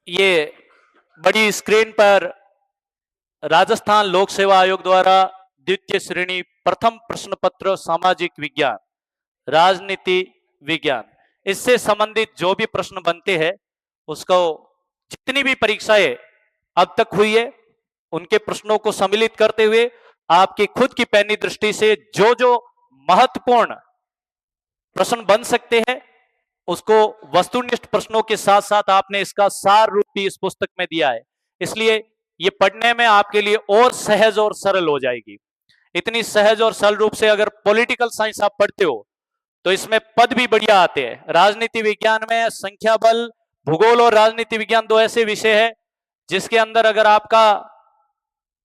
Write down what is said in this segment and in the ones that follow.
ये बड़ी स्क्रीन पर राजस्थान लोक सेवा आयोग द्वारा द्वितीय श्रेणी प्रथम प्रश्न पत्र सामाजिक विज्ञान राजनीति विज्ञान इससे संबंधित जो भी प्रश्न बनते हैं उसको जितनी भी परीक्षाएं अब तक हुई है उनके प्रश्नों को सम्मिलित करते हुए आपकी खुद की पैनी दृष्टि से जो जो महत्वपूर्ण प्रश्न बन सकते हैं उसको वस्तुनिष्ठ प्रश्नों के साथ साथ आपने इसका सार रूप भी इस पुस्तक में दिया है, इसलिए ये पढ़ने में आपके लिए और सहज और सरल हो जाएगी। इतनी सहज और सरल रूप से अगर पॉलिटिकल साइंस आप पढ़ते हो तो इसमें पद भी बढ़िया आते हैं। राजनीति विज्ञान में संख्या बल, भूगोल और राजनीति विज्ञान दो ऐसे विषय है जिसके अंदर अगर आपका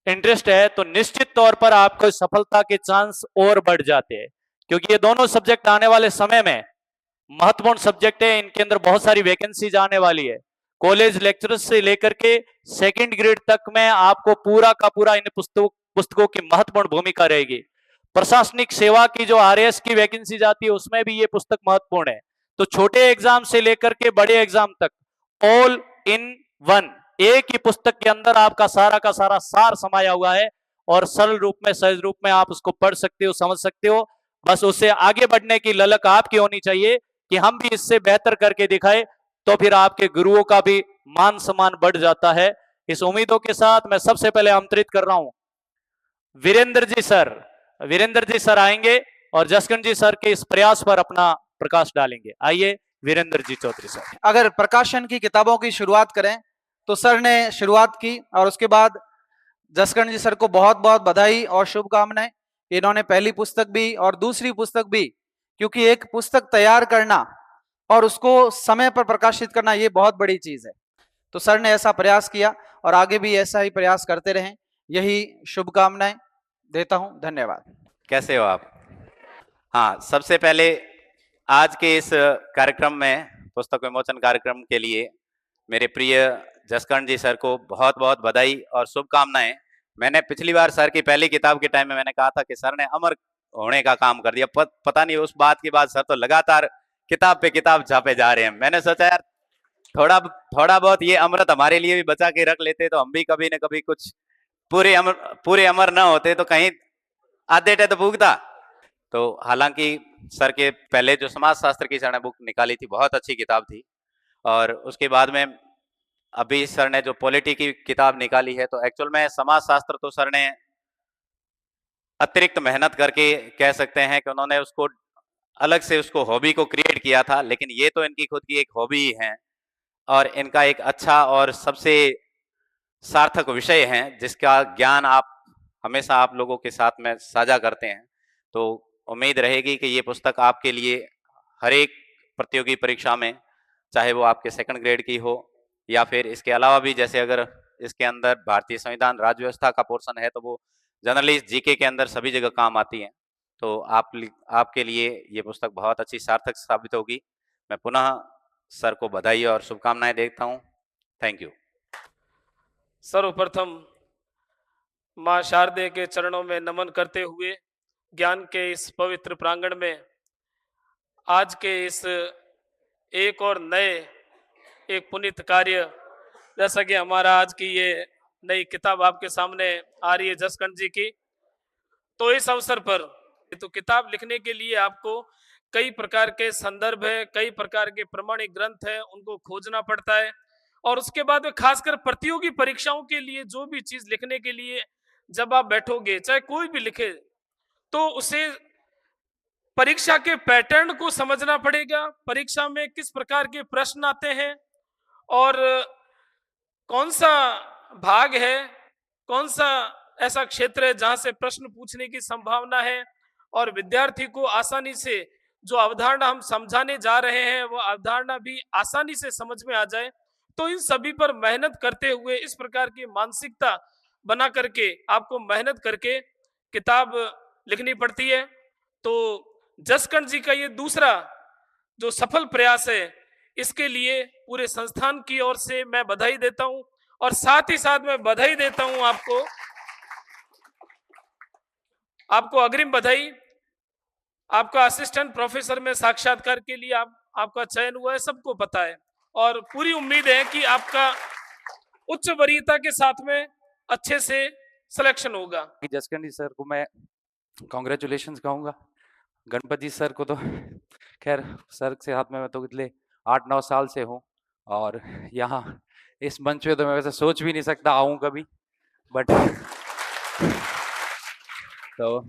इंटरेस्ट है तो निश्चित तौर पर आपको सफलता के चांस और बढ़ जाते हैं, क्योंकि ये दोनों सब्जेक्ट आने वाले समय में महत्वपूर्ण सब्जेक्ट है। इनके अंदर बहुत सारी वैकेंसीज आने वाली है। कॉलेज लेक्चरर्स से लेकर के सेकंड ग्रेड तक में आपको पूरा का पूरा इन पुस्तकों की महत्वपूर्ण भूमिका रहेगी। प्रशासनिक सेवा की जो आरएएस की वैकेंसीज आती है उसमें भी ये पुस्तक महत्वपूर्ण है। तो छोटे एग्जाम से लेकर के बड़े एग्जाम तक ऑल इन वन एक ही पुस्तक के अंदर आपका सारा का सारा सार समाया हुआ है और सरल रूप में सहज रूप में आप उसको पढ़ सकते हो, समझ सकते हो। बस उससे आगे बढ़ने की ललक आपकी होनी चाहिए कि हम भी इससे बेहतर करके दिखाए, तो फिर आपके गुरुओं का भी मान सम्मान बढ़ जाता है। इस उम्मीदों के साथ मैं सबसे पहले आमंत्रित कर रहा हूं वीरेंद्र जी सर। वीरेंद्र जी सर आएंगे और जसकंठ जी सर के इस प्रयास पर अपना प्रकाश डालेंगे। आइए वीरेंद्र जी चौधरी सर। अगर प्रकाशन की किताबों की शुरुआत करें तो सर ने शुरुआत की और उसके बाद जसकंठ जी सर को बहुत बहुत बधाई और शुभकामनाएं। इन्होंने पहली पुस्तक भी और दूसरी पुस्तक भी, क्योंकि एक पुस्तक तैयार करना और उसको समय पर प्रकाशित करना ये बहुत बड़ी चीज है। तो सर ने ऐसा प्रयास किया और आगे भी ऐसा ही प्रयास करते रहें, यही शुभकामनाएं देता हूं। धन्यवाद। कैसे हो आप? हाँ, सबसे पहले आज के इस कार्यक्रम में, पुस्तक विमोचन कार्यक्रम के लिए मेरे प्रिय जसकंठ जी सर को बहुत बहुत बधाई और शुभकामनाएं। मैंने पिछली बार सर की पहली किताब के टाइम में मैंने कहा था कि सर ने अमर होने का काम कर दिया। पता नहीं उस बात के बाद सर तो लगातार किताब पे किताब छापे जा रहे हैं। मैंने सोचा यार थोड़ा बहुत ये अमृत हमारे लिए भी बचा के रख लेते तो हम भी कभी न कभी कुछ पूरे अमर ना होते तो कहीं आधे तो भूखता। तो हालांकि सर के पहले जो समाज शास्त्र की सर ने बुक निकाली थी बहुत अच्छी किताब थी, और उसके बाद में अभी सर ने जो पॉलिटी की किताब निकाली है, तो एक्चुअल में समाज शास्त्र तो सर ने अतिरिक्त मेहनत करके कह सकते हैं कि उन्होंने उसको अलग से उसको हॉबी को क्रिएट किया था, लेकिन ये तो इनकी खुद की एक हॉबी ही है और इनका एक अच्छा और सबसे सार्थक विषय है जिसका ज्ञान आप हमेशा आप लोगों के साथ में साझा करते हैं। तो उम्मीद रहेगी कि ये पुस्तक आपके लिए हर एक प्रतियोगी परीक्षा में, चाहे वो आपके सेकंड ग्रेड की हो या फिर इसके अलावा भी, जैसे अगर इसके अंदर भारतीय संविधान राज्य व्यवस्था का पोर्शन है तो वो जनरली जीके के अंदर सभी जगह काम आती है। तो आपके लिए ये पुस्तक बहुत अच्छी सार्थक साबित होगी। मैं पुनः सर को बधाई और शुभकामनाएं देता हूं। Thank you. सर्वप्रथम मां शारदे के चरणों में नमन करते हुए ज्ञान के इस पवित्र प्रांगण में आज के इस एक और नए एक पुनीत कार्य, जैसा कि हमारा आज की ये नई किताब आपके सामने आ रही है जसकंठ जी की, तो इस अवसर पर तो किताब लिखने के लिए आपको कई प्रकार के संदर्भ है, कई प्रकार के प्रमाणिक ग्रंथ है, उनको खोजना पड़ता है। और उसके बाद में खासकर प्रतियोगी परीक्षाओं के लिए जो भी चीज लिखने के लिए जब आप बैठोगे, चाहे कोई भी लिखे, तो उसे परीक्षा के पैटर्न को समझना पड़ेगा। परीक्षा में किस प्रकार के प्रश्न आते हैं और कौन सा भाग है, कौन सा ऐसा क्षेत्र है जहां से प्रश्न पूछने की संभावना है और विद्यार्थी को आसानी से जो अवधारणा हम समझाने जा रहे हैं वो अवधारणा भी आसानी से समझ में आ जाए। तो इन सभी पर मेहनत करते हुए, इस प्रकार की मानसिकता बना करके आपको मेहनत करके किताब लिखनी पड़ती है। तो जसकंठ जी का ये दूसरा जो सफल प्रयास है, इसके लिए पूरे संस्थान की ओर से मैं बधाई देता हूं और साथ ही साथ मैं बधाई देता हूं आपको अग्रिम बधाई। आपका असिस्टेंट प्रोफेसर में साक्षात्कार के लिए आपका चयन हुआ है, सबको पता है और पूरी उम्मीद है कि आपका उच्च वरीयता के साथ में अच्छे से सिलेक्शन होगा। कि जसकरण जी सर को मैं कॉन्ग्रेचुलेशन कहूँगा। गणपत जी सर को तो खैर सर से हाथ में मैं तो पिछले 8-9 साल से हूँ, और यहाँ इस मंच पे तो मैं वैसे सोच भी नहीं सकता आऊँ कभी, बट तो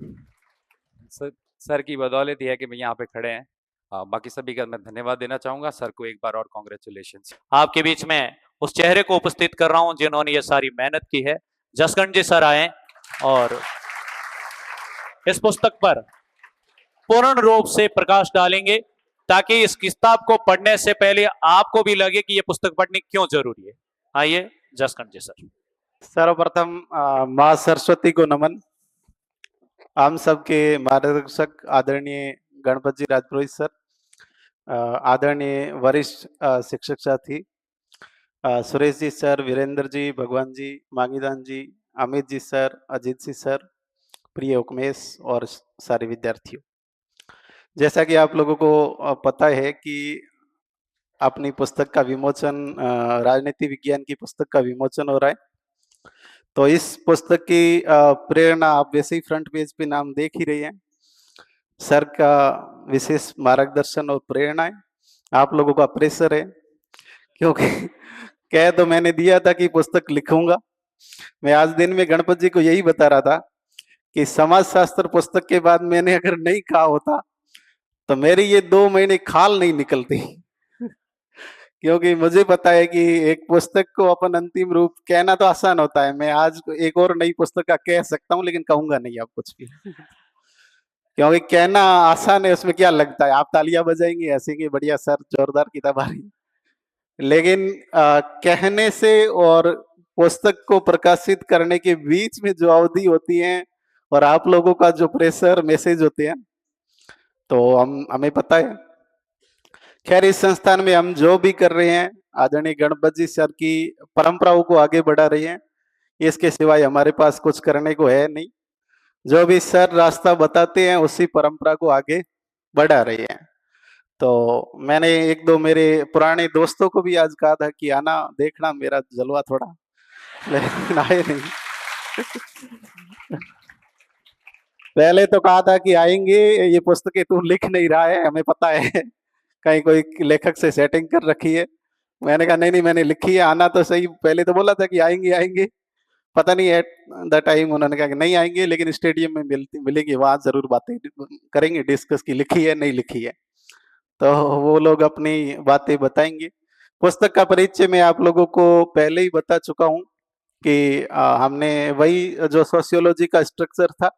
सर की बदौलत ही है कि मैं यहाँ पे खड़े हैं। बाकी सभी का मैं धन्यवाद देना चाहूंगा। सर को एक बार और कॉन्ग्रेचुलेशन। आपके बीच में उस चेहरे को उपस्थित कर रहा हूं जिन्होंने ये सारी मेहनत की है। जसकरण जी सर आए और इस पुस्तक पर पूर्ण रूप से प्रकाश डालेंगे, ताकि इस किताब को पढ़ने से पहले आपको भी लगे कि ये पुस्तक पढ़नी क्यों जरूरी है। आइए जसकरण जी सर। सर्वप्रथम माँ सरस्वती को नमन। हम सबके मार्गदर्शक आदरणीय गणपत जी राजपुरोहित सर, आदरणीय वरिष्ठ शिक्षक साथी सुरेश जी सर, वीरेंद्र जी, भगवान जी, मांगीदान जी, अमित जी सर, अजीत जी सर, प्रिय उपमेश और सारे विद्यार्थियों, जैसा कि आप लोगों को पता है कि अपनी पुस्तक का विमोचन, राजनीति विज्ञान की पुस्तक का विमोचन हो रहा है। तो इस पुस्तक की प्रेरणा आप वैसे ही फ्रंट पेज पे नाम देख ही रही हैं। सर का विशेष मार्गदर्शन और प्रेरणा है, आप लोगों का प्रेशर है, क्योंकि कह तो मैंने दिया था कि पुस्तक लिखूंगा। मैं आज दिन में गणपत जी को यही बता रहा था कि समाजशास्त्र पुस्तक के बाद मैंने अगर नहीं कहा होता तो मेरी ये 2 महीने खाल नहीं निकलती क्योंकि मुझे पता है कि एक पुस्तक को अपन अंतिम रूप कहना तो आसान होता है। मैं आज एक और नई पुस्तक का कह सकता हूँ, लेकिन कहूंगा नहीं आप कुछ भी क्योंकि कहना आसान है, उसमें क्या लगता है, आप तालियां बजाएंगे, हंसेंगे, बढ़िया सर जोरदार किताब आ रही। लेकिन कहने से और पुस्तक को प्रकाशित करने के बीच में जो अवधि होती है और आप लोगों का जो प्रेशर मैसेज होते हैं, तो हमें पता है। खैर, इस संस्थान में हम जो भी कर रहे हैं आदरणीय गणपत जी सर की परंपराओं को आगे बढ़ा रहे हैं, इसके सिवाय हमारे पास कुछ करने को है नहीं। जो भी सर रास्ता बताते हैं उसी परंपरा को आगे बढ़ा रहे हैं। तो मैंने 1-2 मेरे पुराने दोस्तों को भी आज कहा था कि आना देखना मेरा जलवा थोड़ा, लेकिन आए नहीं पहले तो कहा था कि आएंगे, ये पुस्तकें तू लिख नहीं रहा है, हमें पता है कहीं कोई लेखक से सेटिंग कर रखी है। मैंने कहा नहीं मैंने लिखी है, आना तो सही। पहले तो बोला था कि आएंगे आएंगे, पता नहीं एट द टाइम उन्होंने कहा कि नहीं आएंगे, लेकिन स्टेडियम में मिलेंगे, वहां जरूर बातें करेंगे, डिस्कस की लिखी है नहीं लिखी है, तो वो लोग अपनी बातें बताएंगे। पुस्तक का परिचय मैं आप लोगों को पहले ही बता चुका हूँ कि हमने वही जो सोशियोलॉजी का स्ट्रक्चर था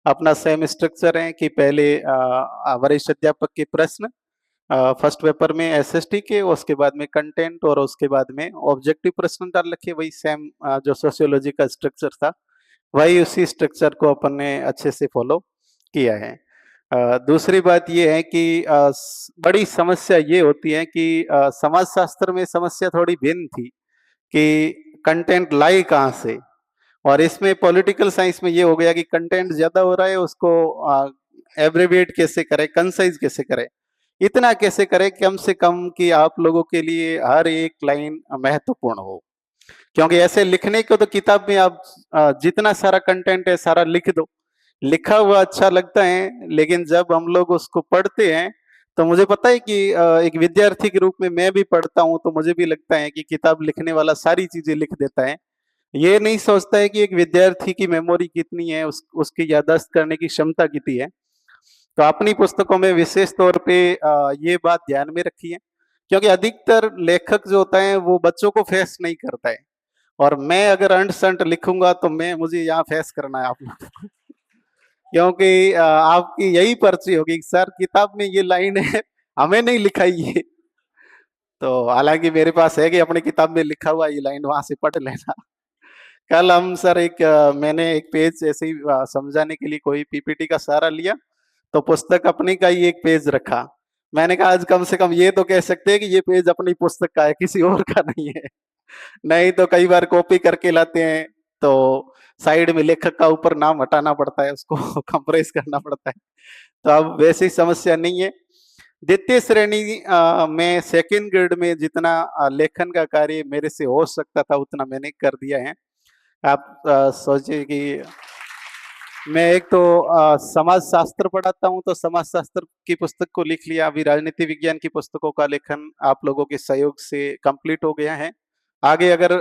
अपना सेम स्ट्रक्चर है कि पहले वरिष्ठ अध्यापक के प्रश्न फर्स्ट पेपर में एसएसटी के, उसके बाद में कंटेंट और उसके बाद में ऑब्जेक्टिव प्रश्न डाल रखे, वही सेम जो सोशियोलॉजी का स्ट्रक्चर था वही उसी स्ट्रक्चर को अपन ने अच्छे से फॉलो किया है। दूसरी बात ये है कि बड़ी समस्या ये होती है कि समाजशास्त्र में समस्या थोड़ी भिन्न थी कि कंटेंट लाए कहाँ से, और इसमें पॉलिटिकल साइंस में ये हो गया कि कंटेंट ज्यादा हो रहा है, उसको एब्रिविएट कैसे करें, कंसाइज कैसे करें, इतना कैसे करें कम से कम कि आप लोगों के लिए हर एक लाइन महत्वपूर्ण हो। क्योंकि ऐसे लिखने को तो किताब में आप जितना सारा कंटेंट है सारा लिख दो, लिखा हुआ अच्छा लगता है, लेकिन जब हम लोग उसको पढ़ते हैं तो मुझे पता है कि एक विद्यार्थी के रूप में मैं भी पढ़ता हूँ, तो मुझे भी लगता है कि किताब लिखने वाला सारी चीजें लिख देता है, ये नहीं सोचता है कि एक विद्यार्थी की मेमोरी कितनी है, उसकी याददाश्त करने की क्षमता कितनी है। तो अपनी पुस्तकों में विशेष तौर पे ये बात ध्यान में रखी है, क्योंकि अधिकतर लेखक जो होता है वो बच्चों को फेस नहीं करता है, और मैं अगर अंट संट लिखूंगा तो मुझे यहाँ फेस करना है आप लोग क्योंकि आपकी यही पर्ची होगी, सर किताब में ये लाइन है हमें नहीं लिखाई ये, तो हालांकि मेरे पास है कि अपनी किताब में लिखा हुआ ये लाइन वहां से पढ़ लेना। कल हम सर मैंने एक पेज ऐसे ही समझाने के लिए कोई पीपीटी का सहारा लिया, तो पुस्तक अपनी का ही एक पेज रखा। मैंने कहा आज कम से कम ये तो कह सकते हैं कि ये पेज अपनी पुस्तक का है, किसी और का नहीं है। नहीं तो कई बार कॉपी करके लाते हैं तो साइड में लेखक का ऊपर नाम हटाना पड़ता है, उसको कंप्रेस करना पड़ता है, तो अब वैसी समस्या नहीं है। द्वितीय श्रेणी में सेकंड ग्रेड में जितना लेखन का कार्य मेरे से हो सकता था उतना मैंने कर दिया है। आप सोचिए कि मैं एक तो समाज शास्त्र पढ़ाता हूँ, तो समाज शास्त्र की पुस्तक को लिख लिया। अभी राजनीति विज्ञान की पुस्तकों का लेखन आप लोगों के सहयोग से कंप्लीट हो गया है। आगे अगर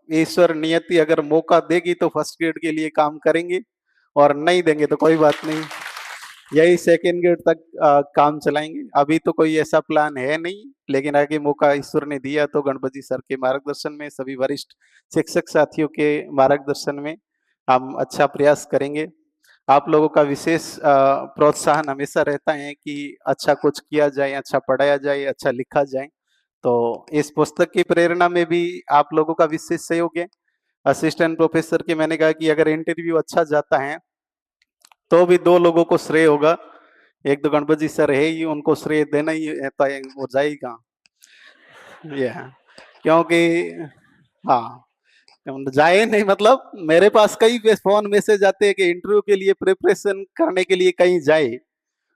ईश्वर नियति अगर मौका देगी तो फर्स्ट ग्रेड के लिए काम करेंगे, और नहीं देंगे तो कोई बात नहीं, यही सेकंड ग्रेड तक काम चलाएंगे। अभी तो कोई ऐसा प्लान है नहीं, लेकिन आगे मौका ईश्वर ने दिया तो गणपति सर के मार्गदर्शन में, सभी वरिष्ठ शिक्षक साथियों के मार्गदर्शन में हम अच्छा प्रयास करेंगे। आप लोगों का विशेष प्रोत्साहन हमेशा रहता है कि अच्छा कुछ किया जाए, अच्छा पढ़ाया जाए, अच्छा लिखा जाए। तो इस पुस्तक की प्रेरणा में भी आप लोगों का विशेष सहयोग है। असिस्टेंट प्रोफेसर के मैंने कहा कि अगर इंटरव्यू अच्छा जाता है तो भी 2 लोगों को श्रेय होगा। एक तो गणपति सर है ही, उनको श्रेय देना ही है, तो वो जाएगा ये है, क्योंकि हाँ, जाए नहीं मतलब मेरे पास कई फोन मैसेज आते हैं कि इंटरव्यू के लिए प्रिपरेशन करने के लिए कहीं जाए।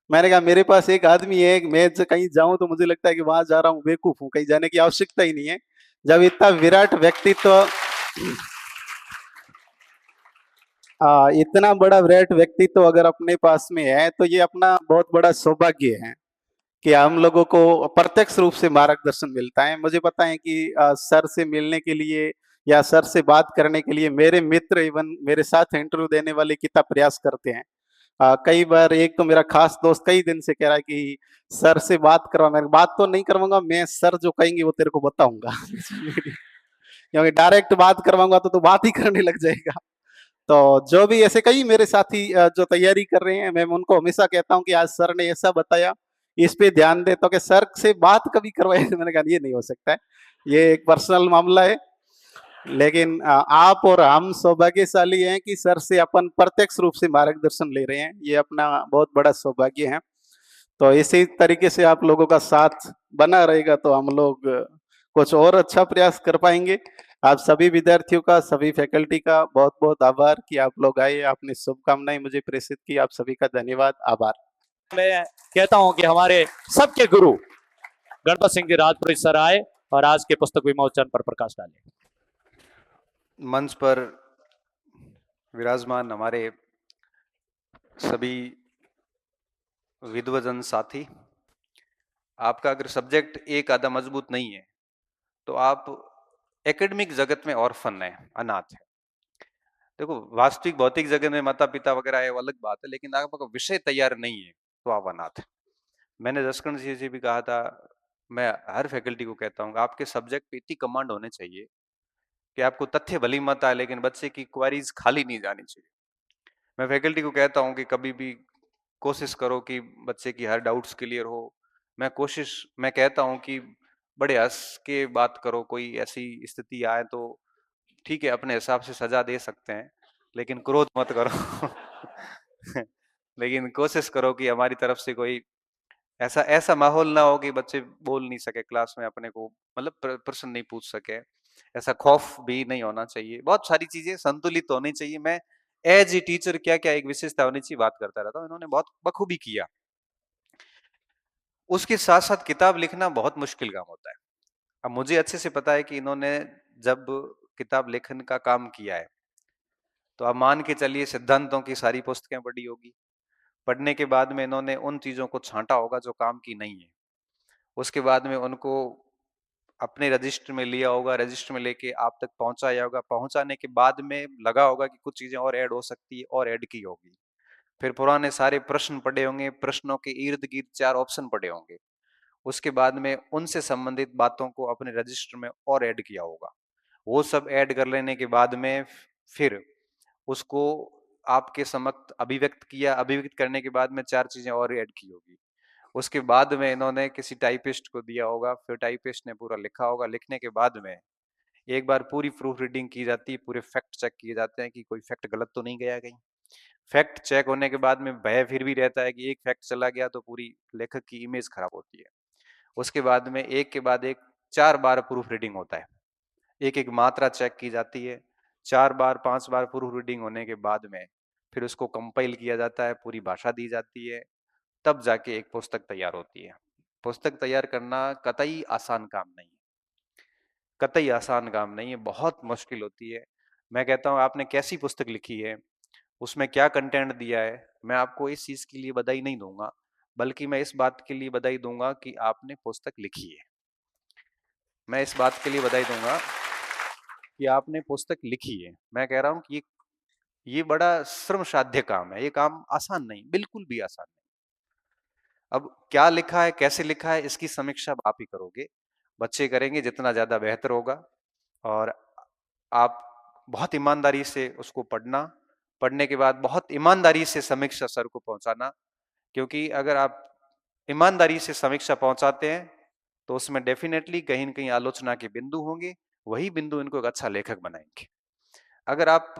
मैंने कहा मेरे पास एक आदमी है, मैं कहीं जाऊं तो मुझे लगता है कि वहां जा रहा हूँ, बेवकूफ हूँ, कहीं जाने की आवश्यकता ही नहीं है। जब इतना विराट व्यक्तित्व इतना बड़ा विराट व्यक्तित्व अगर अपने पास में है तो ये अपना बहुत बड़ा सौभाग्य है कि हम लोगों को प्रत्यक्ष रूप से मार्गदर्शन मिलता है। मुझे पता है कि सर से मिलने के लिए या सर से बात करने के लिए मेरे मित्र इवन मेरे साथ इंटरव्यू देने वाले कितना प्रयास करते हैं। कई बार एक तो मेरा खास दोस्त कई दिन से कह रहा है कि सर से बात करवा। मैं बात तो नहीं करवाऊंगा, मैं सर जो कहेंगे वो तेरे को बताऊंगा क्योंकि डायरेक्ट बात करवाऊंगा तो तू बात ही करने लग जाएगा। तो जो भी ऐसे कई मेरे साथी जो तैयारी कर रहे हैं, मैं उनको हमेशा कहता हूँ कि आज सर ने ऐसा बताया, इस पे ध्यान दे, तो कि सर से बात कभी करवाए मैंने कहा ये नहीं हो सकता है, ये एक पर्सनल मामला है। लेकिन आप और हम सौभाग्यशाली हैं कि सर से अपन प्रत्यक्ष रूप से मार्गदर्शन ले रहे हैं, ये अपना बहुत बड़ा सौभाग्य है। तो इसी तरीके से आप लोगों का साथ बना रहेगा तो हम लोग कुछ और अच्छा प्रयास कर पाएंगे। आप सभी विद्यार्थियों का, सभी फैकल्टी का बहुत बहुत आभार कि आप लोग आए, आपने शुभकामनाएं मुझे प्रेषित की। आप सभी का धन्यवाद, आभार। मैं कहता हूं कि हमारे सबके गुरु गणपत सिंह जी राजपुरोहित सर आए और आज के पुस्तक विमोचन पर प्रकाश डाले। मंच पर विराजमान हमारे सभी विद्वजन साथी, आपका अगर सब्जेक्ट एक आधा मजबूत नहीं है तो आप एकेडमिक जगत में ऑर्फन है, अनाथ है। देखो, वास्तविक भौतिक जगत में माता पिता वगैरह है वो अलग बात है, लेकिन आपका विषय तैयार नहीं है तो आप अनाथ है। मैंने जसकर्ण जी से भी कहा था, मैं हर फैकल्टी को कहता हूँ आपके सब्जेक्ट पे इतनी कमांड होने चाहिए कि आपको तथ्य भली मत आए लेकिन बच्चे की क्वेरीज खाली नहीं जानी चाहिए। मैं फैकल्टी को कहता हूँ कि कभी भी कोशिश करो कि बच्चे की हर डाउट्स क्लियर हो। मैं कहता हूँ कि बड़े हंस के बात करो, कोई ऐसी स्थिति आए तो ठीक है अपने हिसाब से सजा दे सकते हैं लेकिन क्रोध मत करो लेकिन कोशिश करो कि हमारी तरफ से कोई ऐसा माहौल ना हो कि बच्चे बोल नहीं सके क्लास में, अपने को मतलब प्रश्न नहीं पूछ सके। ऐसा खौफ भी नहीं होना चाहिए, बहुत सारी चीजें संतुलित होनी चाहिए। मैं एज ए टीचर क्या क्या एक विशेषता होनी चाहिए बात करता रहता हूँ, इन्होंने बहुत बखूबी किया। उसके साथ साथ किताब लिखना बहुत मुश्किल काम होता है। अब मुझे अच्छे से पता है कि इन्होंने जब किताब लेखन का काम किया है तो आप मान के चलिए सिद्धांतों की सारी पुस्तकें पढ़ी होगी। पढ़ने के बाद में इन्होंने उन चीजों को छांटा होगा जो काम की नहीं है। उसके बाद में उनको अपने रजिस्टर में लिया होगा, रजिस्टर में लेके आप तक पहुंचाया होगा। पहुंचाने के बाद में लगा होगा कि कुछ चीजें और ऐड हो सकती है और ऐड की होगी। फिर पुराने सारे प्रश्न पढ़े होंगे, प्रश्नों के इर्द गिर्द 4 ऑप्शन पढ़े होंगे। उसके बाद में उनसे संबंधित बातों को अपने रजिस्टर में और ऐड किया होगा। वो सब ऐड कर लेने के बाद में फिर उसको आपके समक्ष अभिव्यक्त किया। अभिव्यक्त करने के बाद में 4 चीजें और ऐड की होगी। उसके बाद में इन्होंने किसी टाइपिस्ट को दिया होगा, फिर टाइपिस्ट ने पूरा लिखा होगा। लिखने के बाद में एक बार पूरी प्रूफ रीडिंग की जाती है, पूरे फैक्ट चेक किए जाते हैं कि कोई फैक्ट गलत तो नहीं गया कहीं। फैक्ट चेक होने के बाद में भय फिर भी रहता है कि एक फैक्ट चला गया तो पूरी लेखक की इमेज खराब होती है। उसके बाद में एक के बाद एक 4 बार प्रूफ रीडिंग होता है, एक एक मात्रा चेक की जाती है। 4 बार 5 बार प्रूफ रीडिंग होने के बाद में फिर उसको कंपाइल किया जाता है, पूरी भाषा दी जाती है, तब जाके एक पुस्तक तैयार होती है। पुस्तक तैयार करना कतई आसान काम नहीं है, कतई आसान काम नहीं है, बहुत मुश्किल होती है। मैं कहता हूँ आपने कैसी पुस्तक लिखी है, उसमें क्या कंटेंट दिया है, मैं आपको इस चीज के लिए बधाई नहीं दूंगा, बल्कि मैं इस बात के लिए बधाई दूंगा कि आपने पुस्तक लिखी है। मैं इस बात के लिए बधाई दूंगा कि आपने पुस्तक लिखी है। मैं कह रहा हूं कि ये बड़ा श्रम साध्य काम है, ये काम आसान नहीं, बिल्कुल भी आसान नहीं। अब क्या लिखा है, कैसे लिखा है, इसकी समीक्षा अब आप ही करोगे, बच्चे करेंगे, जितना ज्यादा बेहतर होगा। और आप बहुत ईमानदारी से उसको पढ़ना, पढ़ने के बाद बहुत ईमानदारी से समीक्षा सर को पहुंचाना, क्योंकि अगर आप ईमानदारी से समीक्षा पहुंचाते हैं तो उसमें डेफिनेटली कहीं न कहीं आलोचना के बिंदु होंगे, वही बिंदु इनको एक अच्छा लेखक बनाएंगे। अगर आप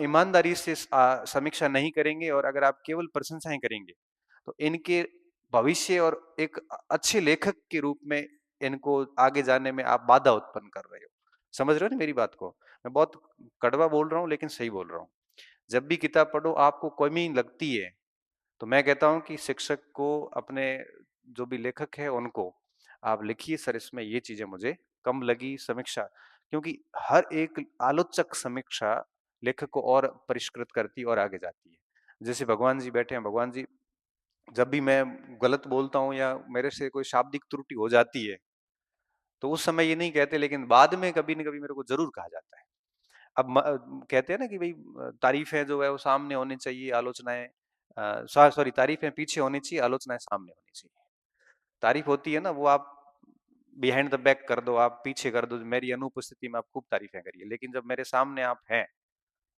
ईमानदारी से समीक्षा नहीं करेंगे और अगर आप केवल प्रशंसाएं करेंगे तो इनके भविष्य और एक अच्छे लेखक के रूप में इनको आगे जाने में आप बाधा उत्पन्न कर रहे हो। समझ रहे हो ना मेरी बात को? मैं बहुत कड़वा बोल रहा हूँ लेकिन सही बोल रहा हूँ। जब भी किताब पढ़ो आपको कमी लगती है तो मैं कहता हूँ कि शिक्षक को, अपने जो भी लेखक है उनको आप लिखिए, सर इसमें ये चीजें मुझे कम लगी समीक्षा, क्योंकि हर एक आलोचक समीक्षा लेखक को और परिष्कृत करती और आगे जाती है। जैसे भगवान जी बैठे हैं, भगवान जी जब भी मैं गलत बोलता हूँ या मेरे से कोई शाब्दिक त्रुटि हो जाती है तो उस समय ये नहीं कहते, लेकिन बाद में कभी न कभी मेरे को जरूर कहा जाता है। अब कहते हैं ना कि भाई तारीफें जो है वो सामने होनी चाहिए, आलोचनाएं सॉरी तारीफें पीछे होनी चाहिए, आलोचनाएं सामने होनी चाहिए। तारीफ होती है ना वो आप बिहाइंड द बैक कर दो, आप पीछे कर दो, मेरी अनुपस्थिति में आप खूब तारीफें करिए, लेकिन जब मेरे सामने आप हैं,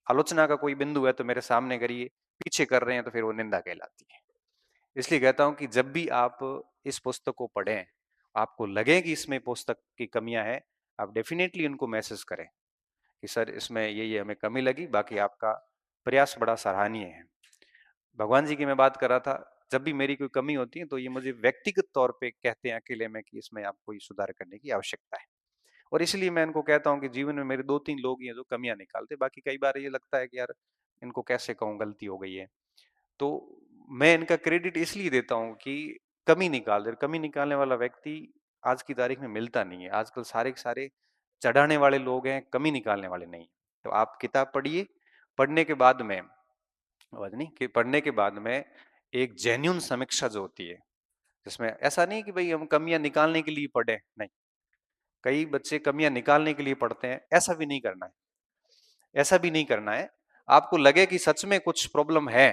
आलोचना का कोई बिंदु है तो मेरे सामने करिए, पीछे कर रहे हैं तो फिर वो निंदा कहलाती है। इसलिए कहता हूं कि जब भी आप इस पुस्तक को पढ़ें, आपको लगे कि इसमें पुस्तक की कमियां हैं, आप डेफिनेटली इनको मैसेज करें कि सर इसमें ये हमें कमी लगी, बाकी आपका प्रयास बड़ा सराहनीय है। भगवान जी की मैं बात कर रहा था, जब भी मेरी कोई कमी होती है तो ये मुझे व्यक्तिगत तौर पे कहते हैं अकेले में कि इसमें आपको ये सुधार करने की आवश्यकता है। और इसलिए मैं इनको कहता हूँ कि जीवन में मेरे 2-3 लोग ही हैं जो कमियां निकालते, बाकी कई बार ये लगता है कि यार इनको कैसे कहूँ, गलती हो गई है। तो मैं इनका क्रेडिट इसलिए देता हूँ कि कमी निकालने वाला व्यक्ति आज की तारीख में मिलता नहीं है। आजकल सारे के सारे चढ़ाने वाले लोग हैं, कमी निकालने वाले नहीं। तो आप किताब पढ़िए, पढ़ने के बाद में, आवाज नहीं, कि पढ़ने के बाद में एक जेन्युइन समीक्षा जो होती है, जिसमें ऐसा नहीं कि भाई हम कमियां निकालने के लिए पढ़े, नहीं। कई बच्चे कमियां निकालने के लिए पढ़ते हैं, ऐसा भी नहीं करना है, ऐसा भी नहीं करना है। आपको लगे कि सच में कुछ प्रॉब्लम है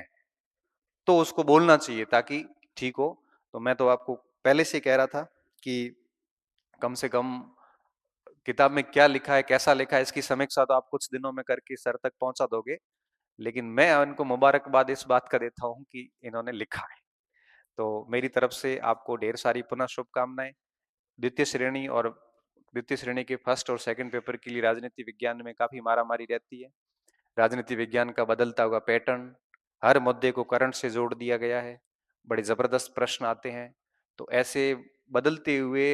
तो उसको बोलना चाहिए ताकि ठीक हो। तो मैं तो आपको पहले से कह रहा था कि कम से कम किताब में क्या लिखा है, कैसा लिखा है, इसकी समीक्षा तो आप कुछ दिनों में करके सर तक पहुंचा दोगे, लेकिन मैं इनको मुबारकबाद इस बात का देता हूं कि इन्होंने लिखा है। तो मेरी तरफ से आपको ढेर सारी पुनः शुभकामनाएं। द्वितीय श्रेणी और द्वितीय श्रेणी के फर्स्ट और सेकंड पेपर के लिए राजनीति विज्ञान में काफी मारामारी रहती है। राजनीति विज्ञान का बदलता हुआ पैटर्न, हर मुद्दे को करंट से जोड़ दिया गया है, बड़े जबरदस्त प्रश्न आते हैं। तो ऐसे बदलते हुए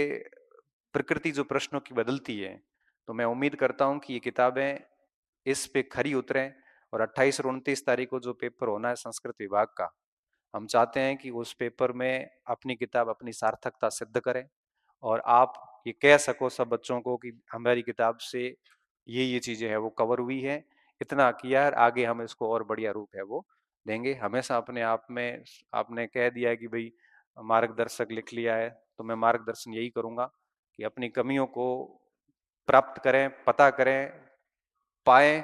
प्रकृति जो प्रश्नों की बदलती है, तो मैं उम्मीद करता हूं कि ये किताबें इस पे खरी उतरें। और 28 और 29 तारीख को जो पेपर होना है संस्कृत विभाग का, हम चाहते हैं कि उस पेपर में अपनी किताब अपनी सार्थकता सिद्ध करें और आप ये कह सको सब बच्चों को कि हमारी किताब से ये चीजें हैं वो कवर हुई है, इतना किया है, आगे हम इसको और बढ़िया रूप है वो देंगे। हमेशा अपने आप में आपने कह दिया है कि भाई मार्गदर्शक लिख लिया है, तो मैं मार्गदर्शन यही करूंगा कि अपनी कमियों को प्राप्त करें, पता करें, पाएं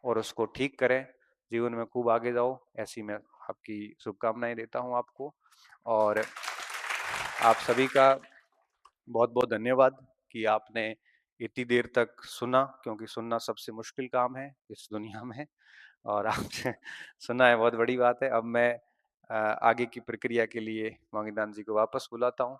और उसको ठीक करें, जीवन में खूब आगे जाओ, ऐसी मैं आपकी शुभकामनाएं देता हूं आपको। और आप सभी का बहुत बहुत धन्यवाद कि आपने इतनी देर तक सुना, क्योंकि सुनना सबसे मुश्किल काम है इस दुनिया में, और आपने सुना है, बहुत बड़ी बात है। अब मैं आगे की प्रक्रिया के लिए वांगीदान जी को वापस बुलाता हूँ।